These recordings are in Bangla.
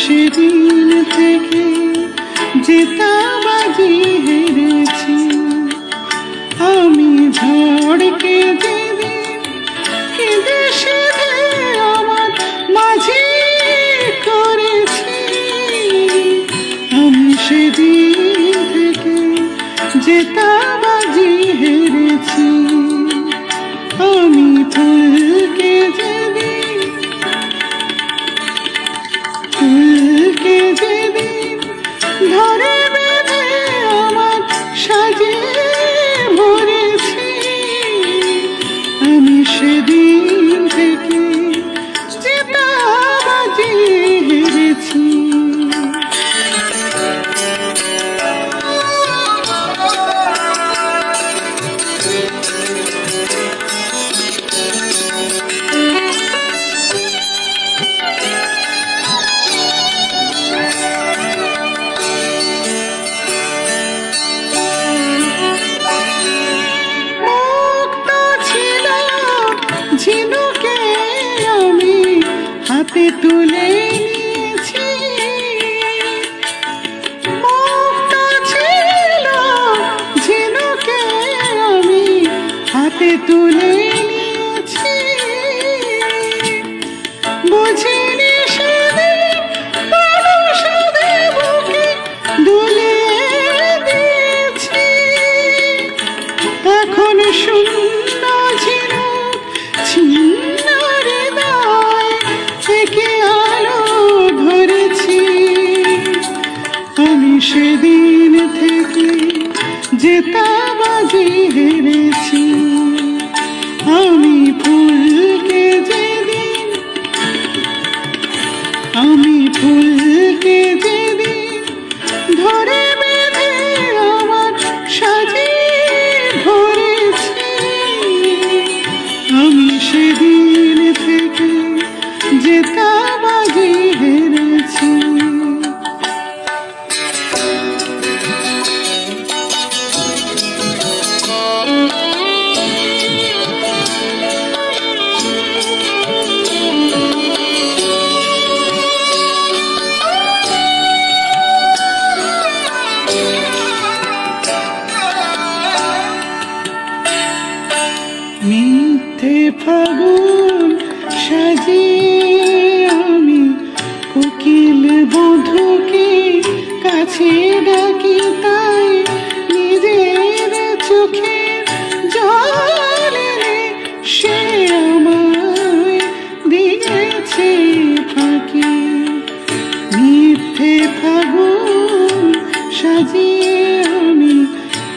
সেদিন থেকে জেতাবাজি হেরেছি। আমি ঝড়কে যেদিন কেঁদে সেধে আমার মাঝে করেছি, আমি সেদিন থেকে জেতাবাজি হেরেছি। আমি ফুলকে যেদিন ধরে বেঁধে আমার সাজে ভরেছি, আমি সেদিন থেকে জেতাবাজি হেরেছি। ঝিনুকে আমি হাতে তুলে নিয়েছি, মুক্তা ছিল ঝিনুকে আমি হাতে তুলে নিয়েছি। বুঝিনি সেদিন পরশে বুকে দুলিয়ে দিয়েছি, এখন শূন্য ঝিনুক ছিন্ন হৃদয় থেকে আলো ধরেছি। আমি সেদিন থেকে জেতাবাজি হেরেছি। আমি ফুলকে যেদিন ধরে বেঁধে আমার সাজে ভরেছি, আমি সেদিন থেকে জেতাবাজি হেরেছি। মিথ্যে ফাগুন সাজিয়ে আমি কোকিল বধূকে কাছে ডাকি, তাই নিজের চোখের জল এনে সে আমায় দিয়েছে ফাঁকি। মিথ্যে ফাগুন সাজিয়ে আমি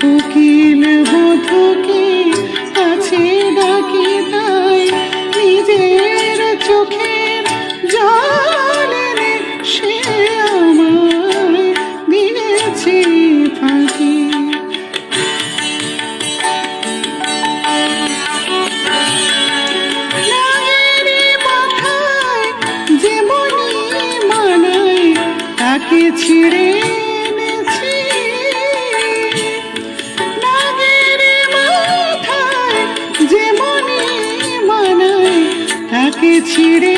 কোকিল বধূকে কাছে ডাকি, তাই নিজের চোখের জল এনে সে আমায় দিয়েছে ফাঁকি। নাগের মাথায় যেমনি মানায় তাকে ছিঁড়ে এনেছি, নাগের মাথায় যেমনি মানায় তাকে ছিঁড়ে